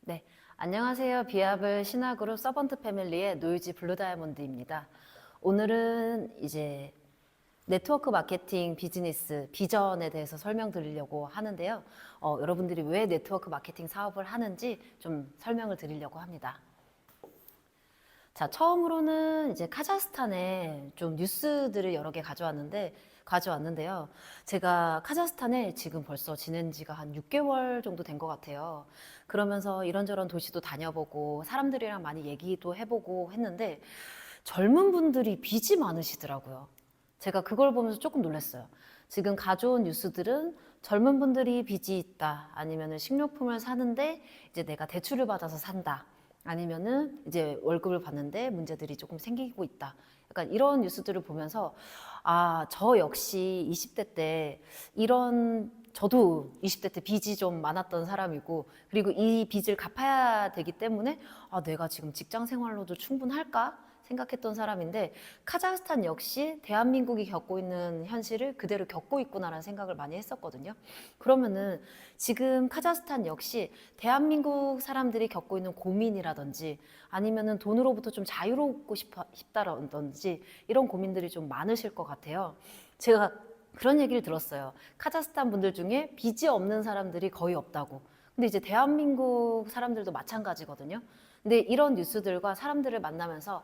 네, 안녕하세요. 비아블 신화그룹 서번트 패밀리의 노유지 블루다이아몬드입니다. 오늘은 이제 네트워크 마케팅 비즈니스 비전에 대해서 설명드리려고 하는데요. 여러분들이 왜 네트워크 마케팅 사업을 하는지 좀 설명을 드리려고 합니다. 자, 처음으로는 이제 카자흐스탄에 좀 뉴스들을 여러 개 가져왔는데요. 제가 카자흐스탄에 지금 벌써 지낸 지가 한 6개월 정도 된 것 같아요. 그러면서 이런저런 도시도 다녀보고 사람들이랑 많이 얘기도 해보고 했는데 젊은 분들이 빚이 많으시더라고요. 제가 그걸 보면서 조금 놀랐어요. 지금 가져온 뉴스들은 젊은 분들이 빚이 있다. 아니면은 식료품을 사는데 이제 내가 대출을 받아서 산다. 아니면은 이제 월급을 받는데 문제들이 조금 생기고 있다. 약간 이런 뉴스들을 보면서 저 역시 20대 때 저도 20대 때 빚이 좀 많았던 사람이고, 그리고 이 빚을 갚아야 되기 때문에 내가 지금 직장 생활로도 충분할까? 생각했던 사람인데, 카자흐스탄 역시 대한민국이 겪고 있는 현실을 그대로 겪고 있구나라는 생각을 많이 했었거든요. 그러면은 지금 카자흐스탄 역시 대한민국 사람들이 겪고 있는 고민이라든지 아니면은 돈으로부터 좀 자유롭고 싶다라든지 이런 고민들이 좀 많으실 것 같아요. 제가 그런 얘기를 들었어요. 카자흐스탄 분들 중에 빚이 없는 사람들이 거의 없다고. 근데 이제 대한민국 사람들도 마찬가지거든요. 근데 이런 뉴스들과 사람들을 만나면서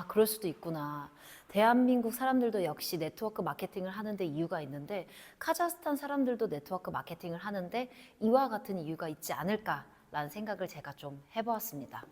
그럴 수도 있구나. 대한민국 사람들도 역시 네트워크 마케팅을 하는데 이유가 있는데 카자흐스탄 사람들도 네트워크 마케팅을 하는데 이와 같은 이유가 있지 않을까라는 생각을 제가 좀 해보았습니다.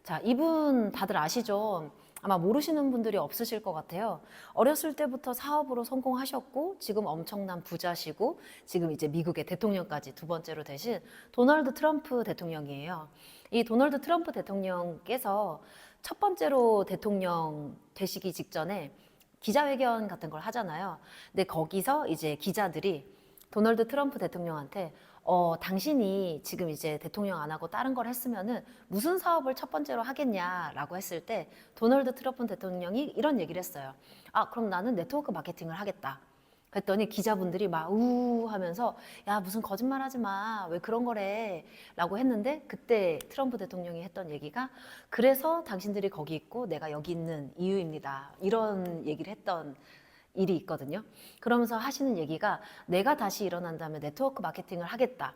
자, 이분 다들 아시죠? 아마 모르시는 분들이 없으실 것 같아요. 어렸을 때부터 사업으로 성공하셨고 지금 엄청난 부자시고 지금 이제 미국의 대통령까지 두 번째로 되신 도널드 트럼프 대통령이에요. 이 도널드 트럼프 대통령께서 첫 번째로 대통령 되시기 직전에 기자회견 같은 걸 하잖아요. 근데 거기서 이제 기자들이 도널드 트럼프 대통령한테 당신이 지금 이제 대통령 안 하고 다른 걸 했으면은 무슨 사업을 첫 번째로 하겠냐라고 했을 때 도널드 트럼프 대통령이 이런 얘기를 했어요. 그럼 나는 네트워크 마케팅을 하겠다. 그랬더니 기자분들이 막 하면서 야, 무슨 거짓말 하지 마. 왜 그런 거래? 라고 했는데 그때 트럼프 대통령이 했던 얘기가 그래서 당신들이 거기 있고 내가 여기 있는 이유입니다. 이런 얘기를 했던 일이 있거든요. 그러면서 하시는 얘기가 내가 다시 일어난다면 네트워크 마케팅을 하겠다.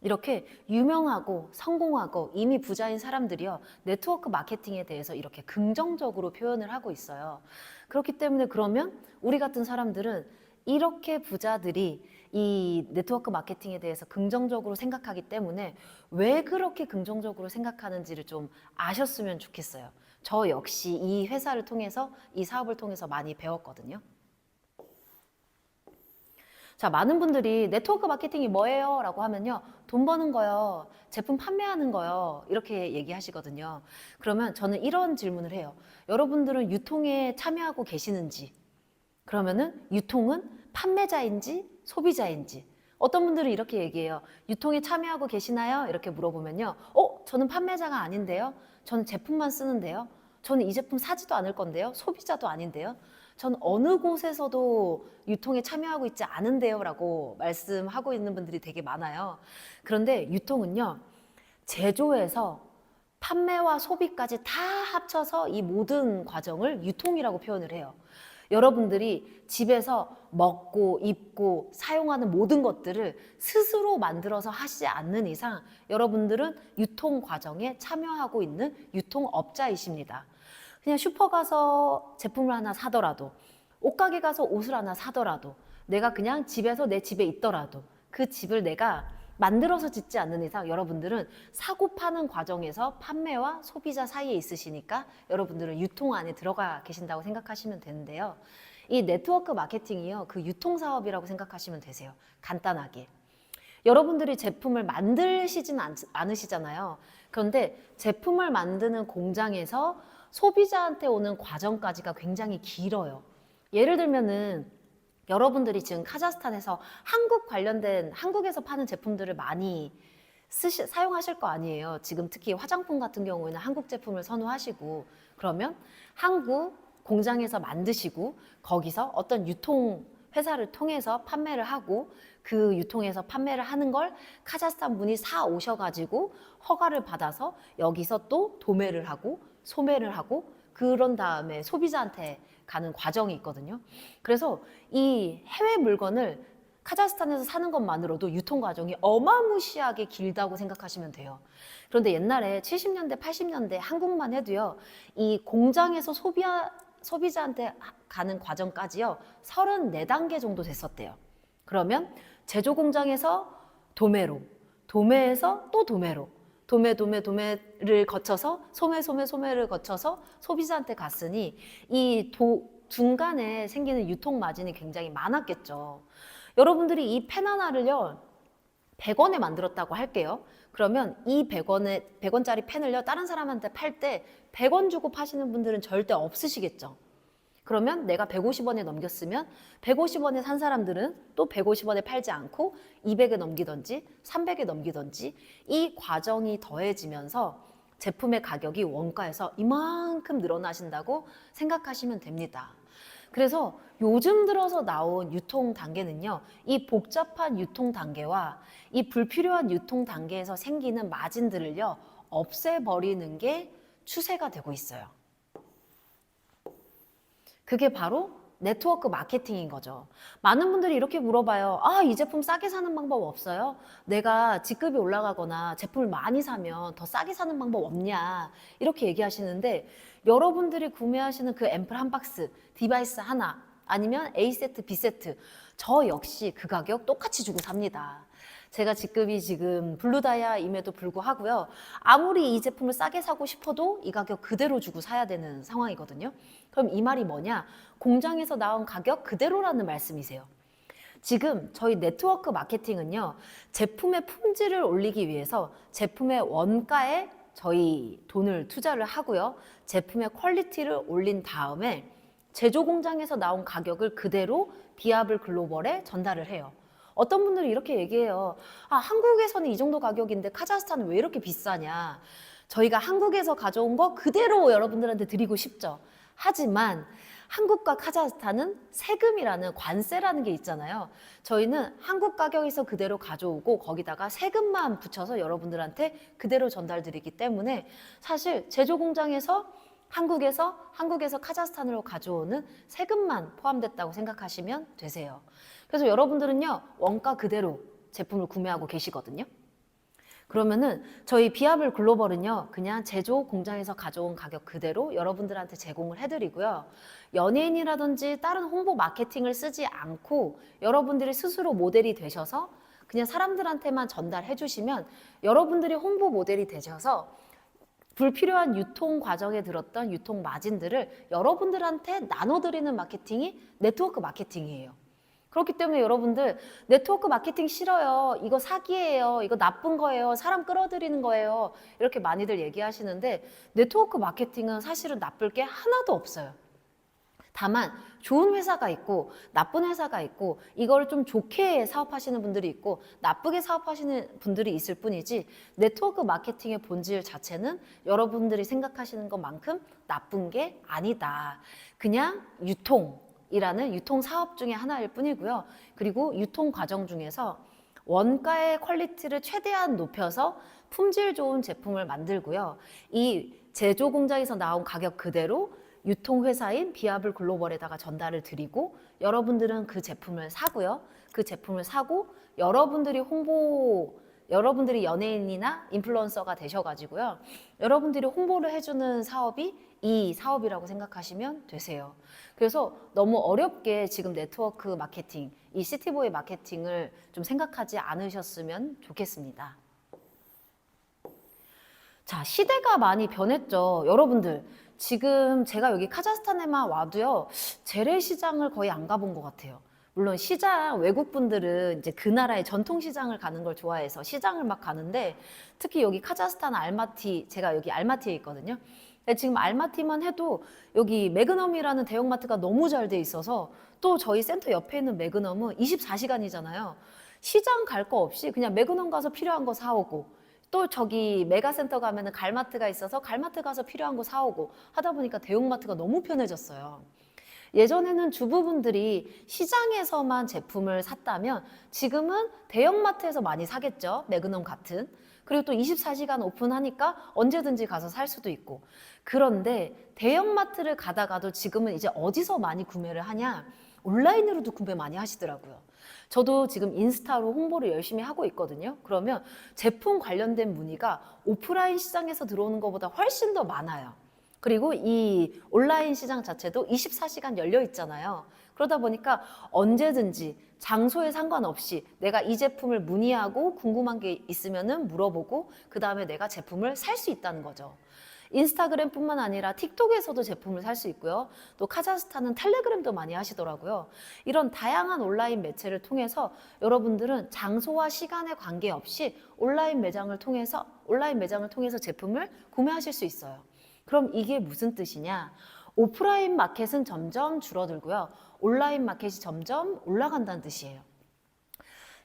이렇게 유명하고 성공하고 이미 부자인 사람들이요, 네트워크 마케팅에 대해서 이렇게 긍정적으로 표현을 하고 있어요. 그렇기 때문에 그러면 우리 같은 사람들은 이렇게 부자들이 이 네트워크 마케팅에 대해서 긍정적으로 생각하기 때문에 왜 그렇게 긍정적으로 생각하는지를 좀 아셨으면 좋겠어요. 저 역시 이 회사를 통해서, 이 사업을 통해서 많이 배웠거든요. 자, 많은 분들이 네트워크 마케팅이 뭐예요? 라고 하면요, 돈 버는 거요, 제품 판매하는 거요, 이렇게 얘기하시거든요. 그러면 저는 이런 질문을 해요. 여러분들은 유통에 참여하고 계시는지, 그러면은 유통은 판매자인지 소비자인지. 어떤 분들은 이렇게 얘기해요. 유통에 참여하고 계시나요? 이렇게 물어보면요, 저는 판매자가 아닌데요, 저는 제품만 쓰는데요, 저는 이 제품 사지도 않을 건데요, 소비자도 아닌데요, 전 어느 곳에서도 유통에 참여하고 있지 않은데요 라고 말씀하고 있는 분들이 되게 많아요. 그런데 유통은요, 제조에서 판매와 소비까지 다 합쳐서 이 모든 과정을 유통이라고 표현을 해요. 여러분들이 집에서 먹고 입고 사용하는 모든 것들을 스스로 만들어서 하시지 않는 이상 여러분들은 유통 과정에 참여하고 있는 유통업자이십니다. 그냥 슈퍼 가서 제품을 하나 사더라도, 옷가게 가서 옷을 하나 사더라도, 내가 그냥 집에서 내 집에 있더라도 그 집을 내가 만들어서 짓지 않는 이상 여러분들은 사고 파는 과정에서 판매와 소비자 사이에 있으시니까 여러분들은 유통 안에 들어가 계신다고 생각하시면 되는데요. 이 네트워크 마케팅이요, 그 유통 사업이라고 생각하시면 되세요. 간단하게. 여러분들이 제품을 만드시진 않으시잖아요. 그런데 제품을 만드는 공장에서 소비자한테 오는 과정까지가 굉장히 길어요. 예를 들면은 여러분들이 지금 카자흐스탄에서 한국에서 파는 제품들을 많이 사용하실 거 아니에요. 지금 특히 화장품 같은 경우에는 한국 제품을 선호하시고, 그러면 한국 공장에서 만드시고 거기서 어떤 유통 회사를 통해서 판매를 하고 그 유통에서 판매를 하는 걸 카자흐스탄 분이 사 오셔가지고 허가를 받아서 여기서 또 도매를 하고 소매를 하고 그런 다음에 소비자한테 가는 과정이 있거든요. 그래서 이 해외 물건을 카자흐스탄에서 사는 것만으로도 유통 과정이 어마무시하게 길다고 생각하시면 돼요. 그런데 옛날에 70년대, 80년대 한국만 해도요, 이 공장에서 소비자한테 가는 과정까지요, 34단계 정도 됐었대요. 그러면 제조 공장에서 도매로, 도매에서 또 도매로, 도매를 거쳐서 소매를 거쳐서 소비자한테 갔으니 이 중간에 생기는 유통 마진이 굉장히 많았겠죠. 여러분들이 이 펜 하나를요 100원에 만들었다고 할게요. 그러면 이 100원짜리 펜을요 다른 사람한테 팔 때 100원 주고 파시는 분들은 절대 없으시겠죠. 그러면 내가 150원에 넘겼으면 150원에 산 사람들은 또 150원에 팔지 않고 200에 넘기던지 300에 넘기던지 이 과정이 더해지면서 제품의 가격이 원가에서 이만큼 늘어나신다고 생각하시면 됩니다. 그래서 요즘 들어서 나온 유통 단계는요, 이 복잡한 유통 단계와 이 불필요한 유통 단계에서 생기는 마진들을요, 없애버리는 게 추세가 되고 있어요. 그게 바로 네트워크 마케팅인 거죠. 많은 분들이 이렇게 물어봐요. 아, 이 제품 싸게 사는 방법 없어요? 내가 직급이 올라가거나 제품을 많이 사면 더 싸게 사는 방법 없냐? 이렇게 얘기하시는데 여러분들이 구매하시는 그 앰플 한 박스, 디바이스 하나, 아니면 A세트, B세트 저 역시 그 가격 똑같이 주고 삽니다. 제가 직급이 지금 블루다이아임에도 불구하고요. 아무리 이 제품을 싸게 사고 싶어도 이 가격 그대로 주고 사야 되는 상황이거든요. 그럼 이 말이 뭐냐? 공장에서 나온 가격 그대로라는 말씀이세요. 지금 저희 네트워크 마케팅은요. 제품의 품질을 올리기 위해서 제품의 원가에 저희 돈을 투자를 하고요. 제품의 퀄리티를 올린 다음에 제조 공장에서 나온 가격을 그대로 비아블 글로벌에 전달을 해요. 어떤 분들이 이렇게 얘기해요. 아, 한국에서는 이 정도 가격인데 카자흐스탄은 왜 이렇게 비싸냐. 저희가 한국에서 가져온 거 그대로 여러분들한테 드리고 싶죠. 하지만 한국과 카자흐스탄은 세금이라는 관세라는 게 있잖아요. 저희는 한국 가격에서 그대로 가져오고 거기다가 세금만 붙여서 여러분들한테 그대로 전달드리기 때문에 사실 제조 공장에서 한국에서 카자흐스탄으로 가져오는 세금만 포함됐다고 생각하시면 되세요. 그래서 여러분들은요, 원가 그대로 제품을 구매하고 계시거든요. 그러면은 저희 비아블 글로벌은요, 그냥 제조 공장에서 가져온 가격 그대로 여러분들한테 제공을 해드리고요. 연예인이라든지 다른 홍보 마케팅을 쓰지 않고 여러분들이 스스로 모델이 되셔서 그냥 사람들한테만 전달해 주시면 여러분들이 홍보 모델이 되셔서 불필요한 유통 과정에 들었던 유통 마진들을 여러분들한테 나눠드리는 마케팅이 네트워크 마케팅이에요. 그렇기 때문에 여러분들 네트워크 마케팅 싫어요. 이거 사기예요. 이거 나쁜 거예요. 사람 끌어들이는 거예요. 이렇게 많이들 얘기하시는데 네트워크 마케팅은 사실은 나쁠 게 하나도 없어요. 다만 좋은 회사가 있고 나쁜 회사가 있고 이걸 좀 좋게 사업하시는 분들이 있고 나쁘게 사업하시는 분들이 있을 뿐이지 네트워크 마케팅의 본질 자체는 여러분들이 생각하시는 것만큼 나쁜 게 아니다. 그냥 유통이라는 유통 사업 중에 하나일 뿐이고요. 그리고 유통 과정 중에서 원가의 퀄리티를 최대한 높여서 품질 좋은 제품을 만들고요. 이 제조 공장에서 나온 가격 그대로 유통회사인 비아블 글로벌에다가 전달을 드리고 여러분들은 그 제품을 사고요. 그 제품을 사고 여러분들이 연예인이나 인플루언서가 되셔가지고요. 여러분들이 홍보를 해주는 사업이 이 사업이라고 생각하시면 되세요. 그래서 너무 어렵게 지금 네트워크 마케팅, 이 시티보이 마케팅을 좀 생각하지 않으셨으면 좋겠습니다. 자, 시대가 많이 변했죠. 여러분들. 지금 제가 여기 카자흐스탄에만 와도요, 재래시장을 거의 안 가본 것 같아요. 물론 시장, 외국분들은 이제 그 나라의 전통시장을 가는 걸 좋아해서 시장을 막 가는데, 특히 여기 카자흐스탄 알마티, 제가 여기 알마티에 있거든요. 근데 지금 알마티만 해도 여기 매그넘이라는 대형마트가 너무 잘 돼 있어서 또 저희 센터 옆에 있는 매그넘은 24시간이잖아요. 시장 갈 거 없이 그냥 매그넘 가서 필요한 거 사오고, 또 저기 메가센터 가면은 갈마트가 있어서 갈마트 가서 필요한 거 사오고 하다 보니까 대형마트가 너무 편해졌어요. 예전에는 주부분들이 시장에서만 제품을 샀다면 지금은 대형마트에서 많이 사겠죠. 매그넘 같은. 그리고 또 24시간 오픈하니까 언제든지 가서 살 수도 있고. 그런데 대형마트를 가다가도 지금은 이제 어디서 많이 구매를 하냐? 온라인으로도 구매 많이 하시더라고요. 저도 지금 인스타로 홍보를 열심히 하고 있거든요. 그러면 제품 관련된 문의가 오프라인 시장에서 들어오는 것보다 훨씬 더 많아요. 그리고 이 온라인 시장 자체도 24시간 열려 있잖아요. 그러다 보니까 언제든지 장소에 상관없이 내가 이 제품을 문의하고 궁금한 게 있으면은 물어보고 그 다음에 내가 제품을 살 수 있다는 거죠. 인스타그램뿐만 아니라 틱톡에서도 제품을 살 수 있고요. 또 카자흐스탄은 텔레그램도 많이 하시더라고요. 이런 다양한 온라인 매체를 통해서 여러분들은 장소와 시간에 관계없이 온라인 매장을 통해서 제품을 구매하실 수 있어요. 그럼 이게 무슨 뜻이냐? 오프라인 마켓은 점점 줄어들고요. 온라인 마켓이 점점 올라간다는 뜻이에요.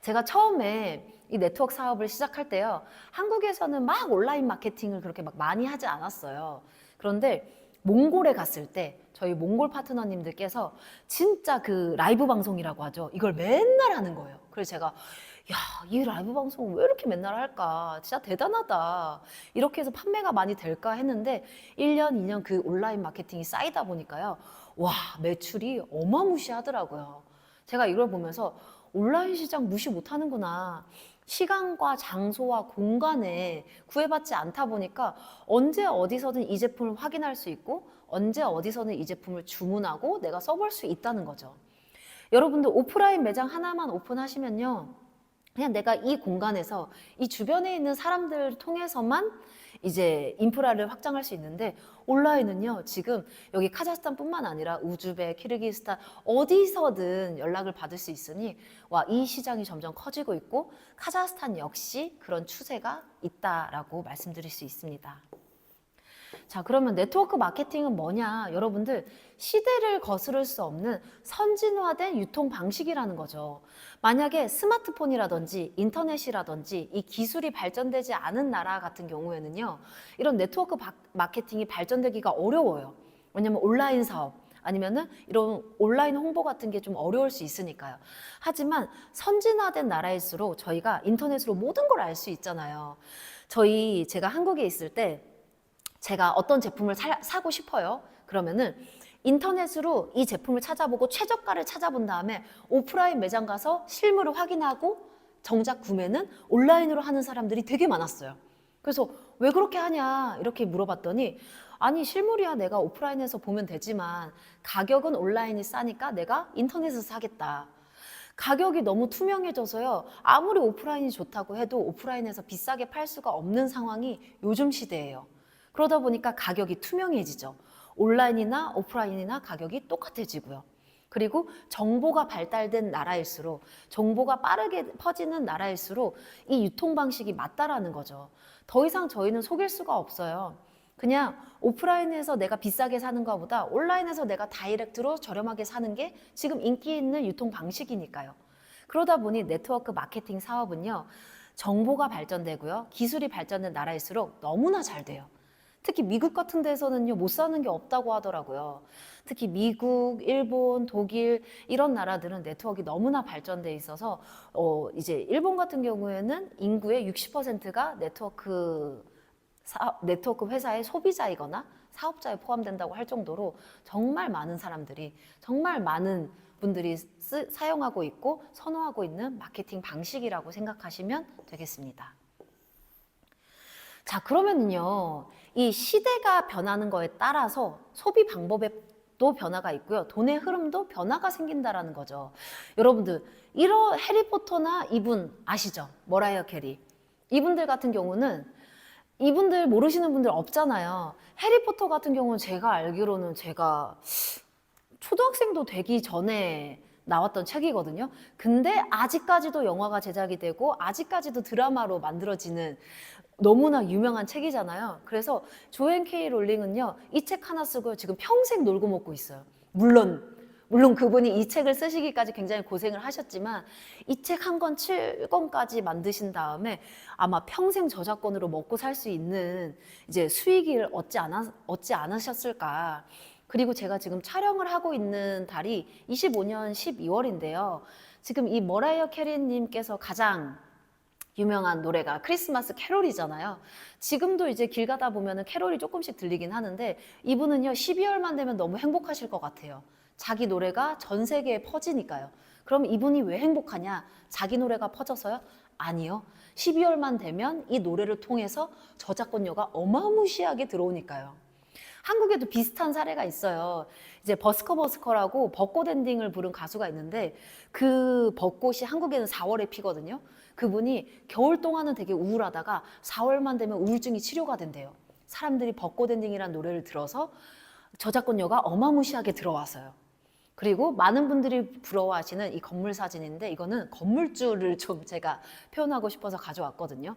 제가 처음에 이 네트워크 사업을 시작할 때요. 한국에서는 막 온라인 마케팅을 그렇게 막 많이 하지 않았어요. 그런데 몽골에 갔을 때 저희 몽골 파트너님들께서 진짜 그 라이브 방송이라고 하죠. 이걸 맨날 하는 거예요. 그래서 제가 야, 이 라이브 방송 왜 이렇게 맨날 할까? 진짜 대단하다. 이렇게 해서 판매가 많이 될까 했는데 1년, 2년 그 온라인 마케팅이 쌓이다 보니까요. 와, 매출이 어마무시하더라고요. 제가 이걸 보면서 온라인 시장 무시 못하는구나. 시간과 장소와 공간에 구애받지 않다 보니까 언제 어디서든 이 제품을 확인할 수 있고 언제 어디서든 이 제품을 주문하고 내가 써볼 수 있다는 거죠. 여러분들 오프라인 매장 하나만 오픈하시면요. 그냥 내가 이 공간에서 이 주변에 있는 사람들을 통해서만 이제 인프라를 확장할 수 있는데 온라인은요 지금 여기 카자흐스탄뿐만 아니라 우즈벡, 키르기스탄 어디서든 연락을 받을 수 있으니 와, 이 시장이 점점 커지고 있고 카자흐스탄 역시 그런 추세가 있다라고 말씀드릴 수 있습니다. 자, 그러면 네트워크 마케팅은 뭐냐? 여러분들 시대를 거스를 수 없는 선진화된 유통 방식이라는 거죠. 만약에 스마트폰이라든지 인터넷이라든지 이 기술이 발전되지 않은 나라 같은 경우에는요. 이런 네트워크 마케팅이 발전되기가 어려워요. 왜냐면 온라인 사업 아니면은 이런 온라인 홍보 같은 게 좀 어려울 수 있으니까요. 하지만 선진화된 나라일수록 저희가 인터넷으로 모든 걸 알 수 있잖아요. 제가 한국에 있을 때 제가 어떤 제품을 사고 싶어요. 그러면은 인터넷으로 이 제품을 찾아보고 최저가를 찾아본 다음에 오프라인 매장 가서 실물을 확인하고 정작 구매는 온라인으로 하는 사람들이 되게 많았어요. 그래서 왜 그렇게 하냐 이렇게 물어봤더니 아니 실물이야 내가 오프라인에서 보면 되지만 가격은 온라인이 싸니까 내가 인터넷에서 사겠다. 가격이 너무 투명해져서요. 아무리 오프라인이 좋다고 해도 오프라인에서 비싸게 팔 수가 없는 상황이 요즘 시대예요. 그러다 보니까 가격이 투명해지죠. 온라인이나 오프라인이나 가격이 똑같아지고요. 그리고 정보가 발달된 나라일수록 정보가 빠르게 퍼지는 나라일수록 이 유통 방식이 맞다라는 거죠. 더 이상 저희는 속일 수가 없어요. 그냥 오프라인에서 내가 비싸게 사는 것보다 온라인에서 내가 다이렉트로 저렴하게 사는 게 지금 인기 있는 유통 방식이니까요. 그러다 보니 네트워크 마케팅 사업은요. 정보가 발전되고요. 기술이 발전된 나라일수록 너무나 잘 돼요. 특히 미국 같은 데서는요, 못 사는 게 없다고 하더라고요. 특히 미국, 일본, 독일 이런 나라들은 네트워크가 너무나 발전돼 있어서 이제 일본 같은 경우에는 인구의 60%가 네트워크 회사의 소비자이거나 사업자에 포함된다고 할 정도로 정말 많은 사람들이 정말 많은 분들이 사용하고 있고 선호하고 있는 마케팅 방식이라고 생각하시면 되겠습니다. 자, 그러면요, 이 시대가 변하는 거에 따라서 소비 방법에도 변화가 있고요. 돈의 흐름도 변화가 생긴다라는 거죠. 여러분들, 이런 해리포터나 이분 아시죠? 머라이어 캐리. 이분들 같은 경우는 이분들 모르시는 분들 없잖아요. 해리포터 같은 경우는 제가 알기로는 제가 초등학생도 되기 전에 나왔던 책이거든요. 근데 아직까지도 영화가 제작이 되고 아직까지도 드라마로 만들어지는 너무나 유명한 책이잖아요. 그래서 조앤 케이 롤링은요, 이 책 하나 쓰고 지금 평생 놀고 먹고 있어요. 물론 그분이 이 책을 쓰시기까지 굉장히 고생을 하셨지만 이 책 한 권 7권까지 만드신 다음에 아마 평생 저작권으로 먹고 살 수 있는 이제 수익을 얻지 않으셨을까. 그리고 제가 지금 촬영을 하고 있는 달이 25년 12월인데요. 지금 이 머라이어 캐리님께서 가장 유명한 노래가 크리스마스 캐롤이잖아요. 지금도 이제 길 가다 보면은 캐롤이 조금씩 들리긴 하는데 이분은요 12월만 되면 너무 행복하실 것 같아요. 자기 노래가 전 세계에 퍼지니까요. 그럼 이분이 왜 행복하냐? 자기 노래가 퍼져서요? 아니요. 12월만 되면 이 노래를 통해서 저작권료가 어마무시하게 들어오니까요. 한국에도 비슷한 사례가 있어요. 이제 버스커버스커라고 벚꽃 엔딩을 부른 가수가 있는데 그 벚꽃이 한국에는 4월에 피거든요. 그분이 겨울 동안은 되게 우울하다가 4월만 되면 우울증이 치료가 된대요. 사람들이 벚꽃 엔딩이라는 노래를 들어서 저작권료가 어마무시하게 들어와서요. 그리고 많은 분들이 부러워하시는 이 건물 사진인데 이거는 건물주를 좀 제가 표현하고 싶어서 가져왔거든요.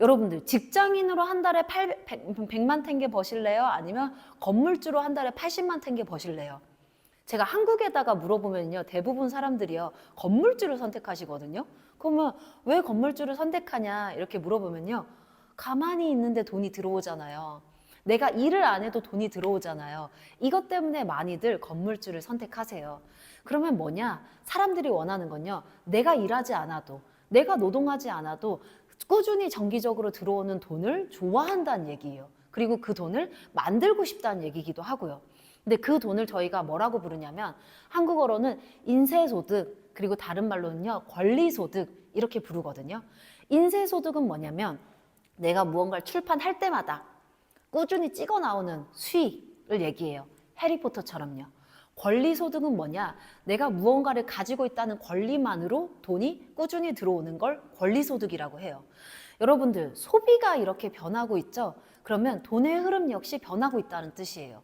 여러분들 직장인으로 한 달에 100만 탱게 버실래요? 아니면 건물주로 한 달에 80만 탱게 버실래요? 제가 한국에다가 물어보면요 대부분 사람들이요 건물주를 선택하시거든요. 그러면 왜 건물주를 선택하냐 이렇게 물어보면요 가만히 있는데 돈이 들어오잖아요. 내가 일을 안 해도 돈이 들어오잖아요. 이것 때문에 많이들 건물주를 선택하세요. 그러면 뭐냐? 사람들이 원하는 건요 내가 일하지 않아도 내가 노동하지 않아도 꾸준히 정기적으로 들어오는 돈을 좋아한다는 얘기예요. 그리고 그 돈을 만들고 싶다는 얘기이기도 하고요. 근데 그 돈을 저희가 뭐라고 부르냐면 한국어로는 인세소득 그리고 다른 말로는요 권리소득 이렇게 부르거든요. 인세소득은 뭐냐면 내가 무언가를 출판할 때마다 꾸준히 찍어 나오는 수익을 얘기해요. 해리포터처럼요. 권리소득은 뭐냐? 내가 무언가를 가지고 있다는 권리만으로 돈이 꾸준히 들어오는 걸 권리소득이라고 해요. 여러분들 소비가 이렇게 변하고 있죠? 그러면 돈의 흐름 역시 변하고 있다는 뜻이에요.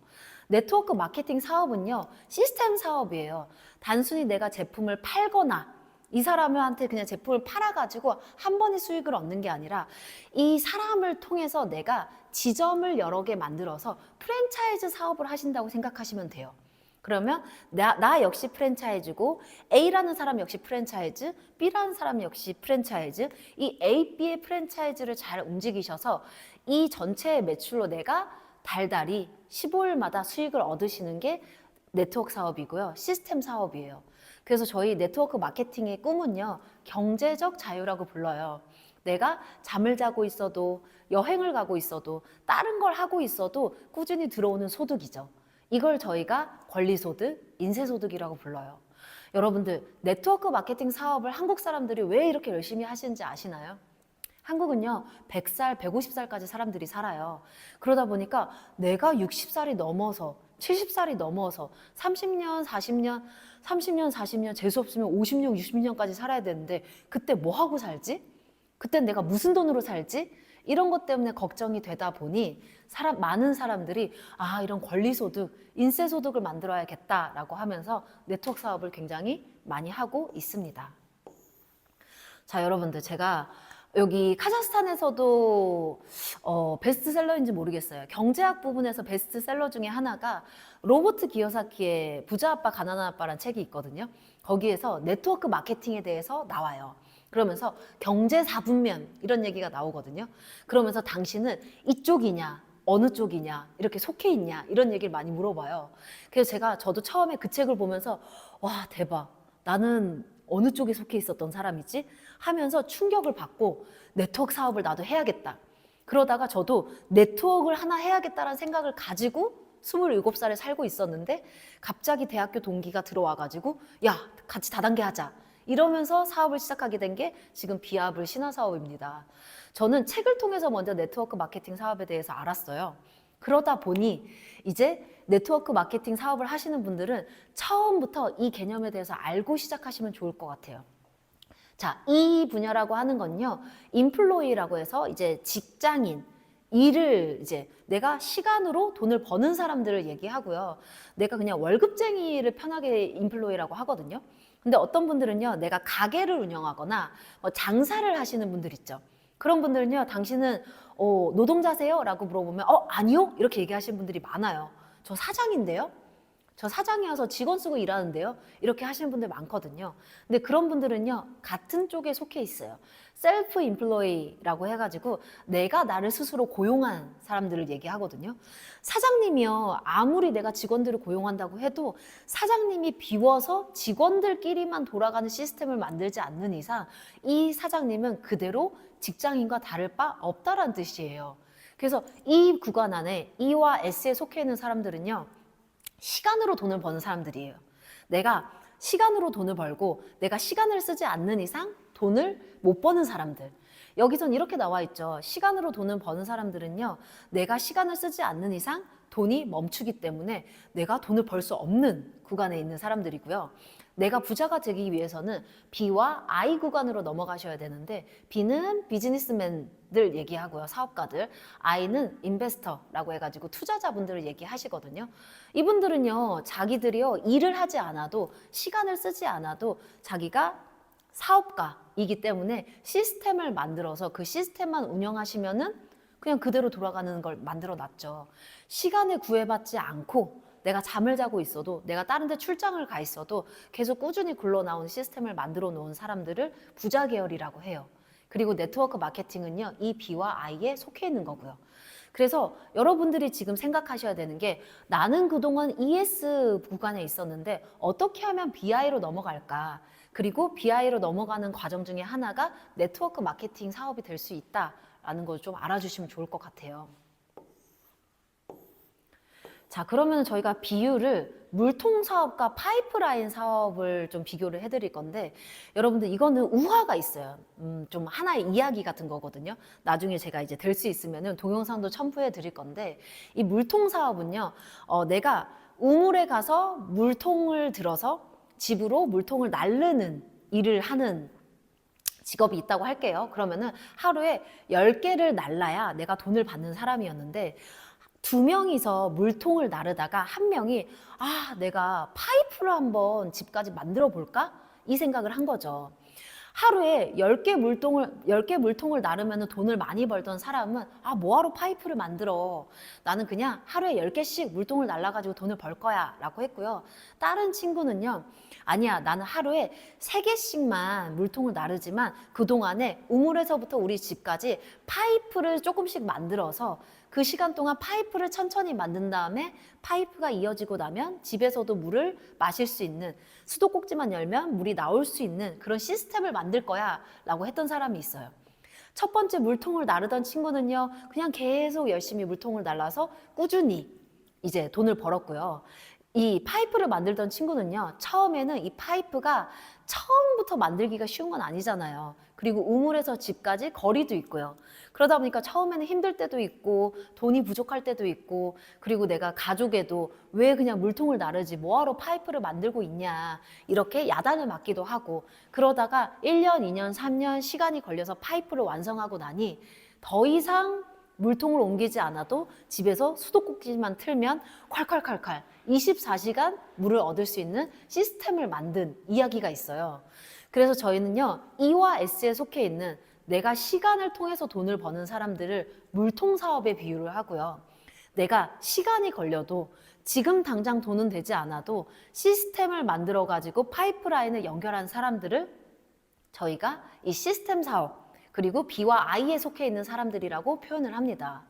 네트워크 마케팅 사업은요 시스템 사업이에요. 단순히 내가 제품을 팔거나 이 사람한테 그냥 제품을 팔아가지고 한 번에 수익을 얻는 게 아니라 이 사람을 통해서 내가 지점을 여러 개 만들어서 프랜차이즈 사업을 하신다고 생각하시면 돼요. 그러면 나 역시 프랜차이즈고 A라는 사람 역시 프랜차이즈, B라는 사람 역시 프랜차이즈, 이 A, B의 프랜차이즈를 잘 움직이셔서 이 전체의 매출로 내가 달달이 15일마다 수익을 얻으시는 게 네트워크 사업이고요. 시스템 사업이에요. 그래서 저희 네트워크 마케팅의 꿈은요. 경제적 자유라고 불러요. 내가 잠을 자고 있어도 여행을 가고 있어도 다른 걸 하고 있어도 꾸준히 들어오는 소득이죠. 이걸 저희가 권리소득, 인세소득이라고 불러요. 여러분들 네트워크 마케팅 사업을 한국 사람들이 왜 이렇게 열심히 하시는지 아시나요? 한국은요 100살, 150살까지 사람들이 살아요. 그러다 보니까 내가 60살이 넘어서 70살이 넘어서 30년, 40년, 30년, 40년 재수 없으면 50년, 60년까지 살아야 되는데 그때 뭐 하고 살지? 그때 내가 무슨 돈으로 살지? 이런 것 때문에 걱정이 되다 보니 많은 사람들이 이런 권리소득, 인세소득을 만들어야겠다라고 하면서 네트워크 사업을 굉장히 많이 하고 있습니다. 자, 여러분들 제가 여기 카자흐스탄에서도 베스트셀러인지 모르겠어요. 경제학 부분에서 베스트셀러 중에 하나가 로버트 기요사키의 부자 아빠 가난한 아빠라는 책이 있거든요. 거기에서 네트워크 마케팅에 대해서 나와요. 그러면서 경제 4분면 이런 얘기가 나오거든요. 그러면서 당신은 이쪽이냐 어느 쪽이냐 이렇게 속해 있냐 이런 얘기를 많이 물어봐요. 그래서 저도 처음에 그 책을 보면서 와 대박 나는 어느 쪽에 속해 있었던 사람이지 하면서 충격을 받고 네트워크 사업을 나도 해야겠다. 그러다가 저도 네트워크를 하나 해야겠다라는 생각을 가지고 27살에 살고 있었는데 갑자기 대학교 동기가 들어와가지고 야 같이 다단계 하자 이러면서 사업을 시작하게 된 게 지금 비합을 신화 사업입니다. 저는 책을 통해서 먼저 네트워크 마케팅 사업에 대해서 알았어요. 그러다 보니 이제 네트워크 마케팅 사업을 하시는 분들은 처음부터 이 개념에 대해서 알고 시작하시면 좋을 것 같아요. 자, 이 분야라고 하는 건요, 인플로이라고 해서 이제 직장인, 일을 이제 내가 시간으로 돈을 버는 사람들을 얘기하고요. 내가 그냥 월급쟁이를 편하게 인플로이라고 하거든요. 근데 어떤 분들은요, 내가 가게를 운영하거나 장사를 하시는 분들 있죠. 그런 분들은요, 당신은 노동자세요? 라고 물어보면 아니요? 이렇게 얘기하시는 분들이 많아요. 저 사장인데요? 저 사장이어서 직원 쓰고 일하는데요. 이렇게 하시는 분들 많거든요. 근데 그런 분들은요, 같은 쪽에 속해 있어요. 셀프 임플로이라고 해가지고 내가 나를 스스로 고용한 사람들을 얘기하거든요. 사장님이요, 아무리 내가 직원들을 고용한다고 해도 사장님이 비워서 직원들끼리만 돌아가는 시스템을 만들지 않는 이상 이 사장님은 그대로 직장인과 다를 바 없다라는 뜻이에요. 그래서 이 구간 안에 E와 S에 속해 있는 사람들은요, 시간으로 돈을 버는 사람들이에요. 내가 시간으로 돈을 벌고 내가 시간을 쓰지 않는 이상 돈을 못 버는 사람들. 여기선 이렇게 나와 있죠. 시간으로 돈을 버는 사람들은요, 내가 시간을 쓰지 않는 이상 돈이 멈추기 때문에 내가 돈을 벌 수 없는 구간에 있는 사람들이고요. 내가 부자가 되기 위해서는 B와 I 구간으로 넘어가셔야 되는데, B는 비즈니스맨들 얘기하고요, 사업가들. I는 인베스터라고 해가지고 투자자분들을 얘기하시거든요. 이분들은요, 자기들이요, 일을 하지 않아도, 시간을 쓰지 않아도 자기가 사업가이기 때문에 시스템을 만들어서 그 시스템만 운영하시면은 그냥 그대로 돌아가는 걸 만들어 놨죠. 시간에 구애받지 않고 내가 잠을 자고 있어도, 내가 다른 데 출장을 가 있어도 계속 꾸준히 굴러나온 시스템을 만들어 놓은 사람들을 부자 계열이라고 해요. 그리고 네트워크 마케팅은요, 이 B와 I에 속해 있는 거고요. 그래서 여러분들이 지금 생각하셔야 되는 게, 나는 그동안 ES 구간에 있었는데 어떻게 하면 BI로 넘어갈까? 그리고 BI로 넘어가는 과정 중에 하나가 네트워크 마케팅 사업이 될 수 있다라는 걸 좀 알아주시면 좋을 것 같아요. 자, 그러면 저희가 비유를 물통 사업과 파이프라인 사업을 좀 비교를 해드릴 건데, 여러분들 이거는 우화가 있어요. 좀 하나의 이야기 같은 거거든요. 나중에 제가 이제 될 수 있으면은 동영상도 첨부해 드릴 건데, 이 물통 사업은요, 내가 우물에 가서 물통을 들어서 집으로 물통을 나르는 일을 하는 직업이 있다고 할게요. 그러면은 하루에 10개를 날라야 내가 돈을 받는 사람이었는데, 2명이서 물통을 나르다가 한 명이 내가 파이프를 한번 집까지 만들어 볼까? 이 생각을 한 거죠. 하루에 10개 물통을 나르면 돈을 많이 벌던 사람은 뭐하러 파이프를 만들어? 나는 그냥 하루에 10개씩 물통을 날라가지고 돈을 벌 거야 라고 했고요. 다른 친구는요, 아니야, 나는 하루에 3개씩만 물통을 나르지만 그동안에 우물에서부터 우리 집까지 파이프를 조금씩 만들어서 그 시간 동안 파이프를 천천히 만든 다음에 파이프가 이어지고 나면 집에서도 물을 마실 수 있는, 수도꼭지만 열면 물이 나올 수 있는 그런 시스템을 만들 거야 라고 했던 사람이 있어요. 첫 번째 물통을 나르던 친구는요, 그냥 계속 열심히 물통을 날라서 꾸준히 이제 돈을 벌었고요. 이 파이프를 만들던 친구는요, 처음에는 이 파이프가 처음부터 만들기가 쉬운 건 아니잖아요. 그리고 우물에서 집까지 거리도 있고요. 그러다 보니까 처음에는 힘들 때도 있고 돈이 부족할 때도 있고, 그리고 내가 가족에도 왜 그냥 물통을 나르지 뭐하러 파이프를 만들고 있냐 이렇게 야단을 맞기도 하고, 그러다가 1년, 2년, 3년 시간이 걸려서 파이프를 완성하고 나니 더 이상 물통을 옮기지 않아도 집에서 수도꼭지만 틀면 콸콸콸콸 24시간 물을 얻을 수 있는 시스템을 만든 이야기가 있어요. 그래서 저희는요, E와 S에 속해 있는 내가 시간을 통해서 돈을 버는 사람들을 물통 사업에 비유를 하고요. 내가 시간이 걸려도 지금 당장 돈은 되지 않아도 시스템을 만들어 가지고 파이프라인을 연결한 사람들을 저희가 이 시스템 사업, 그리고 B와 I에 속해 있는 사람들이라고 표현을 합니다.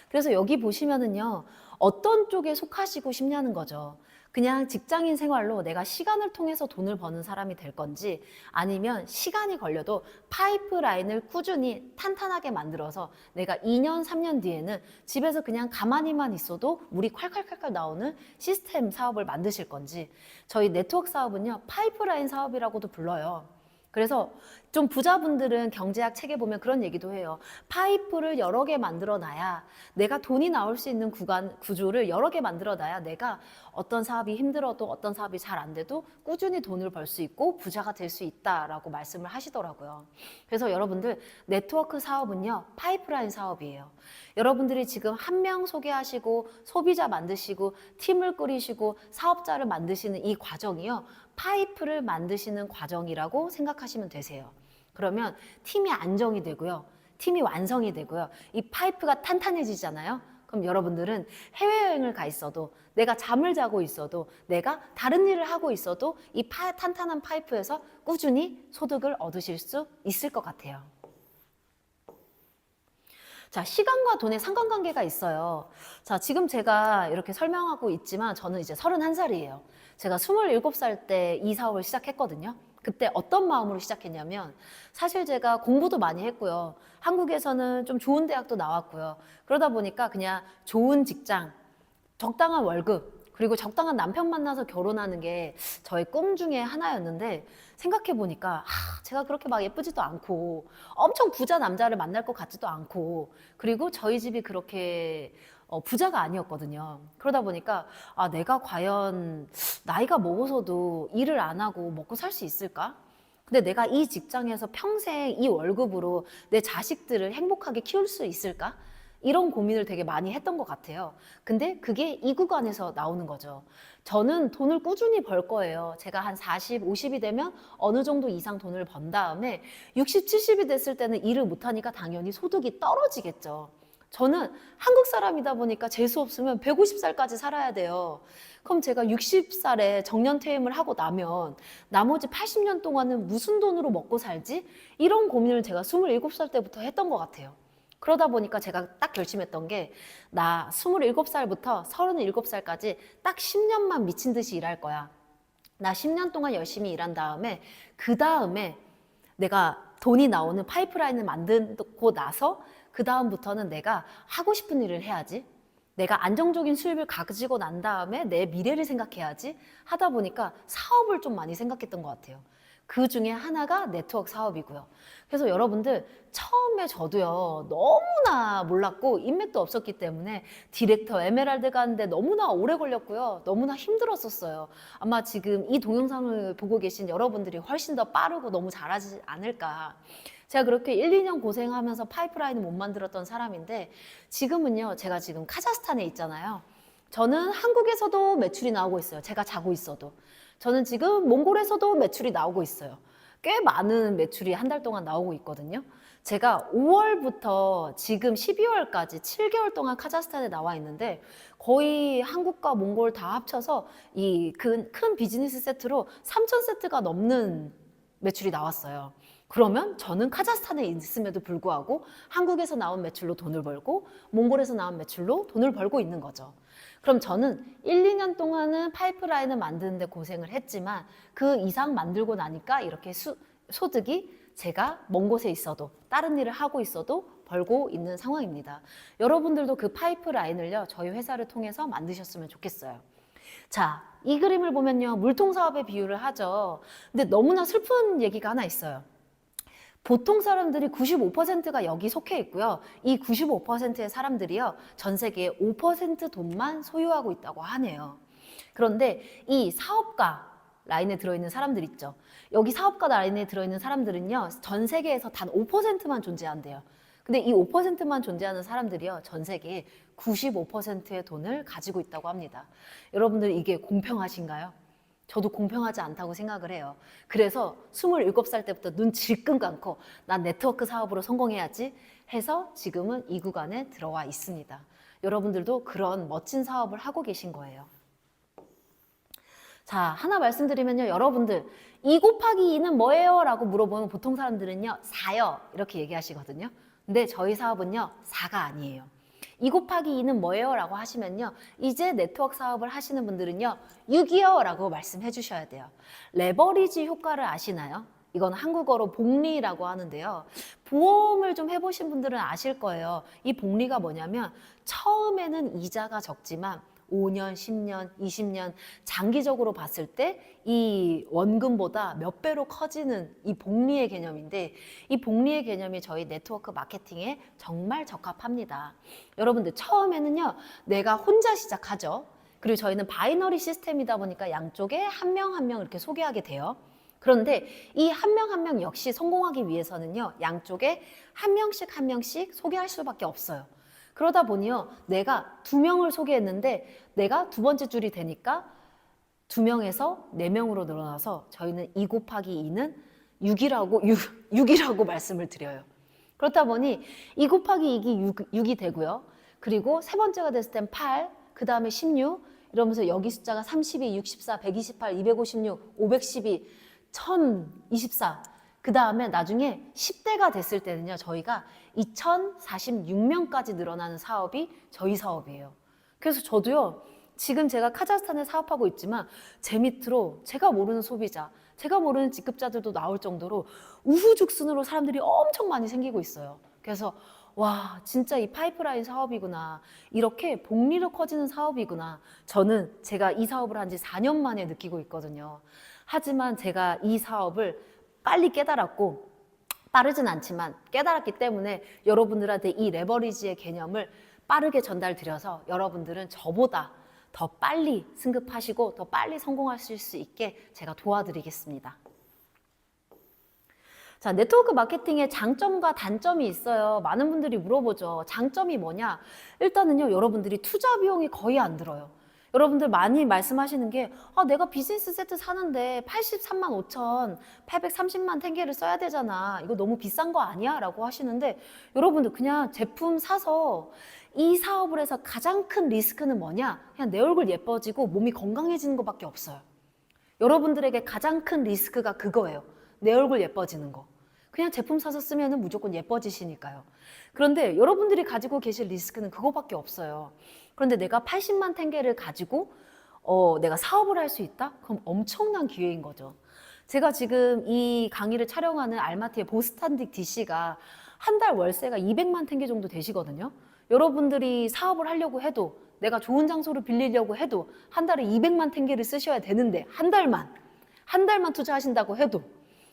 그래서 여기 보시면은요, 어떤 쪽에 속하시고 싶냐는 거죠. 그냥 직장인 생활로 내가 시간을 통해서 돈을 버는 사람이 될 건지, 아니면 시간이 걸려도 파이프라인을 꾸준히 탄탄하게 만들어서 내가 2년, 3년 뒤에는 집에서 그냥 가만히만 있어도 물이 콸콸콸콸 나오는 시스템 사업을 만드실 건지. 저희 네트워크 사업은요, 파이프라인 사업이라고도 불러요. 그래서 좀 부자분들은 경제학 책에 보면 그런 얘기도 해요. 파이프를 여러 개 만들어 놔야, 내가 돈이 나올 수 있는 구조를 여러 개 만들어 놔야 내가 어떤 사업이 힘들어도 어떤 사업이 잘 안 돼도 꾸준히 돈을 벌 수 있고 부자가 될 수 있다라고 말씀을 하시더라고요. 그래서 여러분들, 네트워크 사업은요, 파이프라인 사업이에요. 여러분들이 지금 한 명 소개하시고 소비자 만드시고 팀을 꾸리시고 사업자를 만드시는 이 과정이요, 파이프를 만드시는 과정이라고 생각하시면 되세요. 그러면 팀이 안정이 되고요, 팀이 완성이 되고요, 이 파이프가 탄탄해지잖아요. 그럼 여러분들은 해외여행을 가 있어도, 내가 잠을 자고 있어도, 내가 다른 일을 하고 있어도 이 탄탄한 파이프에서 꾸준히 소득을 얻으실 수 있을 것 같아요. 자, 시간과 돈의 상관관계가 있어요. 자, 지금 제가 이렇게 설명하고 있지만 저는 이제 31살이에요. 제가 27살 때 이 사업을 시작했거든요. 그때 어떤 마음으로 시작했냐면, 사실 제가 공부도 많이 했고요. 한국에서는 좀 좋은 대학도 나왔고요. 그러다 보니까 그냥 좋은 직장, 적당한 월급, 그리고 적당한 남편 만나서 결혼하는 게 저의 꿈 중에 하나였는데, 생각해보니까 제가 그렇게 막 예쁘지도 않고 엄청 부자 남자를 만날 것 같지도 않고, 그리고 저희 집이 그렇게 부자가 아니었거든요. 그러다 보니까 내가 과연 나이가 먹어서도 일을 안 하고 먹고 살 수 있을까? 근데 내가 이 직장에서 평생 이 월급으로 내 자식들을 행복하게 키울 수 있을까? 이런 고민을 되게 많이 했던 것 같아요. 근데 그게 이 구간에서 나오는 거죠. 저는 돈을 꾸준히 벌 거예요. 제가 한 40, 50이 되면 어느 정도 이상 돈을 번 다음에 60, 70이 됐을 때는 일을 못하니까 당연히 소득이 떨어지겠죠. 저는 한국 사람이다 보니까 재수 없으면 150살까지 살아야 돼요. 그럼 제가 60살에 정년퇴임을 하고 나면 나머지 80년 동안은 무슨 돈으로 먹고 살지? 이런 고민을 제가 27살 때부터 했던 것 같아요. 그러다 보니까 제가 딱 결심했던 게, 나 27살부터 37살까지 딱 10년만 미친 듯이 일할 거야. 나 10년 동안 열심히 일한 다음에 그 다음에 내가 돈이 나오는 파이프라인을 만들고 나서 그 다음부터는 내가 하고 싶은 일을 해야지. 내가 안정적인 수입을 가지고 난 다음에 내 미래를 생각해야지 하다 보니까 사업을 좀 많이 생각했던 것 같아요. 그 중에 하나가 네트워크 사업이고요. 그래서 여러분들, 처음에 저도요, 너무나 몰랐고 인맥도 없었기 때문에 디렉터 에메랄드 가는데 너무나 오래 걸렸고요. 너무나 힘들었었어요. 아마 지금 이 동영상을 보고 계신 여러분들이 훨씬 더 빠르고 너무 잘하지 않을까. 제가 그렇게 1, 2년 고생하면서 파이프라인을 못 만들었던 사람인데, 지금은요, 제가 지금 카자흐스탄에 있잖아요. 저는 한국에서도 매출이 나오고 있어요. 제가 자고 있어도. 저는 지금 몽골에서도 매출이 나오고 있어요. 꽤 많은 매출이 한 달 동안 나오고 있거든요. 제가 5월부터 지금 12월까지 7개월 동안 카자흐스탄에 나와 있는데, 거의 한국과 몽골 다 합쳐서 이 큰 비즈니스 세트로 3,000세트가 넘는 매출이 나왔어요. 그러면 저는 카자흐스탄에 있음에도 불구하고 한국에서 나온 매출로 돈을 벌고 몽골에서 나온 매출로 돈을 벌고 있는 거죠. 그럼 저는 1, 2년 동안은 파이프라인을 만드는데 고생을 했지만 그 이상 만들고 나니까 이렇게 소득이 제가 먼 곳에 있어도 다른 일을 하고 있어도 벌고 있는 상황입니다. 여러분들도 그 파이프라인을요, 저희 회사를 통해서 만드셨으면 좋겠어요. 자, 이 그림을 보면요, 물통 사업에 비유를 하죠. 근데 너무나 슬픈 얘기가 하나 있어요. 보통 사람들이 95%가 여기 속해 있고요. 이 95%의 사람들이요, 전 세계의 5% 돈만 소유하고 있다고 하네요. 그런데 이 사업가 라인에 들어있는 사람들 있죠. 여기 사업가 라인에 들어있는 사람들은요, 전 세계에서 단 5%만 존재한대요. 근데 이 5%만 존재하는 사람들이요, 전 세계에 95%의 돈을 가지고 있다고 합니다. 여러분들, 이게 공평하신가요? 저도 공평하지 않다고 생각을 해요. 그래서 27살 때부터 눈 질끈 감고 난 네트워크 사업으로 성공해야지 해서 지금은 이 구간에 들어와 있습니다. 여러분들도 그런 멋진 사업을 하고 계신 거예요. 자, 하나 말씀드리면요, 여러분들, 2 곱하기 2는 뭐예요? 라고 물어보면 보통 사람들은요, 4요 이렇게 얘기하시거든요. 근데 저희 사업은요, 4가 아니에요. 2 곱하기 2는 뭐예요? 라고 하시면요, 이제 네트워크 사업을 하시는 분들은요, 6이요 라고 말씀해 주셔야 돼요. 레버리지 효과를 아시나요? 이건 한국어로 복리라고 하는데요. 보험을 좀 해보신 분들은 아실 거예요. 이 복리가 뭐냐면, 처음에는 이자가 적지만 5년, 10년, 20년 장기적으로 봤을 때 이 원금보다 몇 배로 커지는 이 복리의 개념인데, 이 복리의 개념이 저희 네트워크 마케팅에 정말 적합합니다. 여러분들, 처음에는요, 내가 혼자 시작하죠. 그리고 저희는 바이너리 시스템이다 보니까 양쪽에 한 명 한 명 이렇게 소개하게 돼요. 그런데 이 한 명 한 명 역시 성공하기 위해서는요, 양쪽에 한 명씩 소개할 수밖에 없어요. 그러다 보니요, 내가 2명을 소개했는데 내가 두 번째 줄이 되니까 2명에서 4명으로 늘어나서 저희는 2 곱하기 2는 6이라고 말씀을 드려요. 그렇다 보니 2 곱하기 2이 6이 되고요. 그리고 세 번째가 됐을 땐 8, 그 다음에 16, 이러면서 여기 숫자가 32, 64, 128, 256, 512, 1024. 그 다음에 나중에 10대가 됐을 때는요, 저희가 2046명까지 늘어나는 사업이 저희 사업이에요. 그래서 저도요, 지금 제가 카자흐스탄에 사업하고 있지만 제 밑으로 제가 모르는 소비자, 제가 모르는 직급자들도 나올 정도로 우후죽순으로 사람들이 엄청 많이 생기고 있어요. 그래서 와, 진짜 이 파이프라인 사업이구나. 이렇게 복리로 커지는 사업이구나. 저는 제가 이 사업을 한 지 4년 만에 느끼고 있거든요. 하지만 제가 이 사업을 빨리 깨달았고, 빠르진 않지만 깨달았기 때문에 여러분들한테 이 레버리지의 개념을 빠르게 전달드려서 여러분들은 저보다 더 빨리 승급하시고 더 빨리 성공하실 수 있게 제가 도와드리겠습니다. 자, 네트워크 마케팅의 장점과 단점이 있어요. 많은 분들이 물어보죠. 장점이 뭐냐? 일단은요, 여러분들이 투자 비용이 거의 안 들어요. 여러분들 많이 말씀하시는 게 내가 비즈니스 세트 사는데 83만 5천 830만 탱게를 써야 되잖아. 이거 너무 비싼 거 아니야? 라고 하시는데 여러분들 그냥 제품 사서 이 사업을 해서 가장 큰 리스크는 뭐냐? 그냥 내 얼굴 예뻐지고 몸이 건강해지는 것밖에 없어요. 여러분들에게 가장 큰 리스크가 그거예요. 내 얼굴 예뻐지는 거. 그냥 제품 사서 쓰면 무조건 예뻐지시니까요. 그런데 여러분들이 가지고 계실 리스크는 그거밖에 없어요. 그런데 내가 80만 탱게를 가지고 내가 사업을 할 수 있다? 그럼 엄청난 기회인 거죠. 제가 지금 이 강의를 촬영하는 알마티의 보스탄딕 DC가 한 달 월세가 200만 탱게 정도 되시거든요. 여러분들이 사업을 하려고 해도 내가 좋은 장소를 빌리려고 해도 한 달에 200만 탱게를 쓰셔야 되는데 한 달만 투자하신다고 해도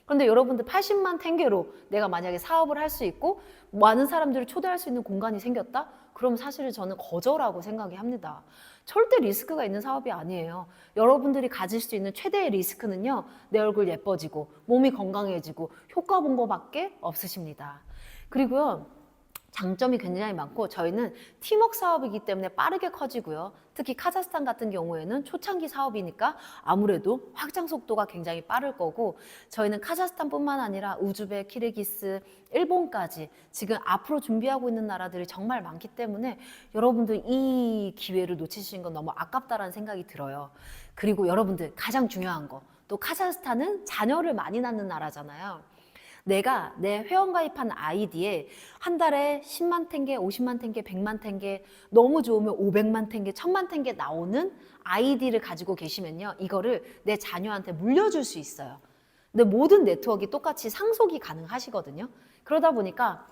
그런데 여러분들 80만 탱게로 내가 만약에 사업을 할 수 있고 많은 사람들을 초대할 수 있는 공간이 생겼다? 그럼 사실 저는 거저라고 생각이 합니다. 절대 리스크가 있는 사업이 아니에요. 여러분들이 가질 수 있는 최대의 리스크는요, 내 얼굴 예뻐지고 몸이 건강해지고 효과 본 거밖에 없으십니다. 그리고요, 장점이 굉장히 많고 저희는 팀워크 사업이기 때문에 빠르게 커지고요. 특히 카자흐스탄 같은 경우에는 초창기 사업이니까 아무래도 확장 속도가 굉장히 빠를 거고 저희는 카자흐스탄뿐만 아니라 우즈벡, 키르기스, 일본까지 지금 앞으로 준비하고 있는 나라들이 정말 많기 때문에 여러분들 이 기회를 놓치시는 건 너무 아깝다라는 생각이 들어요. 그리고 여러분들 가장 중요한 거, 또 카자흐스탄은 자녀를 많이 낳는 나라잖아요. 내가 내 회원가입한 아이디에 한 달에 10만 탱게, 50만 탱게, 100만 탱게, 너무 좋으면 500만 탱게, 1000만 탱게 나오는 아이디를 가지고 계시면요, 이거를 내 자녀한테 물려줄 수 있어요. 근데 모든 네트워크가 똑같이 상속이 가능하시거든요. 그러다 보니까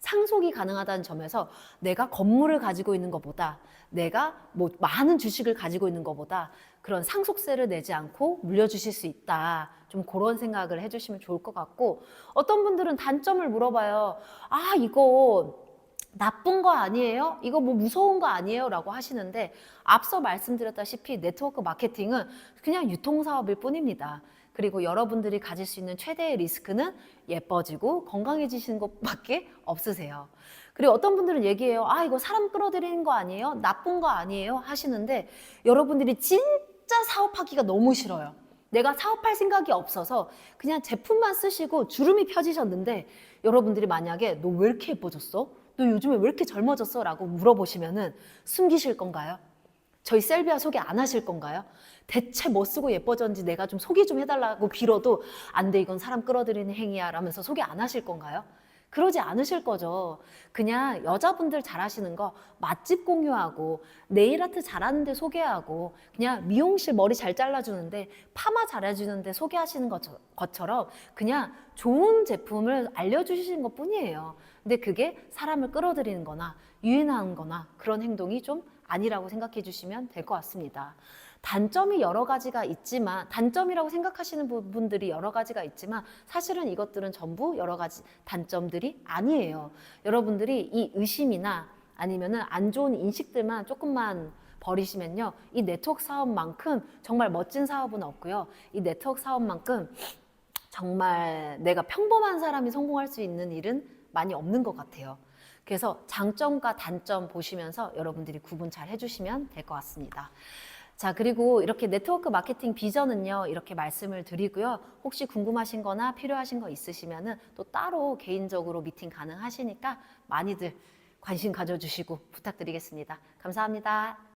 상속이 가능하다는 점에서 내가 건물을 가지고 있는 것보다 내가 뭐 많은 주식을 가지고 있는 것보다 그런 상속세를 내지 않고 물려주실 수 있다. 좀 그런 생각을 해주시면 좋을 것 같고 어떤 분들은 단점을 물어봐요. 이거 나쁜 거 아니에요? 이거 뭐 무서운 거 아니에요? 라고 하시는데 앞서 말씀드렸다시피 네트워크 마케팅은 그냥 유통사업일 뿐입니다. 그리고 여러분들이 가질 수 있는 최대의 리스크는 예뻐지고 건강해지시는 것밖에 없으세요. 그리고 어떤 분들은 얘기해요. 이거 사람 끌어들이는 거 아니에요? 나쁜 거 아니에요? 하시는데 여러분들이 진짜 사업하기가 너무 싫어요. 내가 사업할 생각이 없어서 그냥 제품만 쓰시고 주름이 펴지셨는데 여러분들이 만약에 너 왜 이렇게 예뻐졌어? 너 요즘에 왜 이렇게 젊어졌어? 라고 물어보시면은 숨기실 건가요? 저희 셀비아 소개 안 하실 건가요? 대체 뭐 쓰고 예뻐졌는지 내가 좀 소개 좀 해달라고 빌어도 안 돼, 이건 사람 끌어들이는 행위야 라면서 소개 안 하실 건가요? 그러지 않으실 거죠. 그냥 여자분들 잘하시는 거 맛집 공유하고 네일 아트 잘하는데 소개하고 그냥 미용실 머리 잘 잘라주는데 파마 잘해주는데 소개하시는 것처럼 그냥 좋은 제품을 알려주시는 것 뿐이에요. 근데 그게 사람을 끌어들이는 거나 유인하는 거나 그런 행동이 좀 아니라고 생각해 주시면 될 것 같습니다. 단점이 여러 가지가 있지만 단점이라고 생각하시는 부분들이 여러 가지가 있지만 사실은 이것들은 전부 여러 가지 단점들이 아니에요. 여러분들이 이 의심이나 아니면은 안 좋은 인식들만 조금만 버리시면요. 이 네트워크 사업만큼 정말 멋진 사업은 없고요. 이 네트워크 사업만큼 정말 내가 평범한 사람이 성공할 수 있는 일은 많이 없는 것 같아요. 그래서 장점과 단점 보시면서 여러분들이 구분 잘 해주시면 될 것 같습니다. 자, 그리고 이렇게 네트워크 마케팅 비전은요, 이렇게 말씀을 드리고요. 혹시 궁금하신 거나 필요하신 거 있으시면은 또 따로 개인적으로 미팅 가능하시니까 많이들 관심 가져주시고 부탁드리겠습니다. 감사합니다.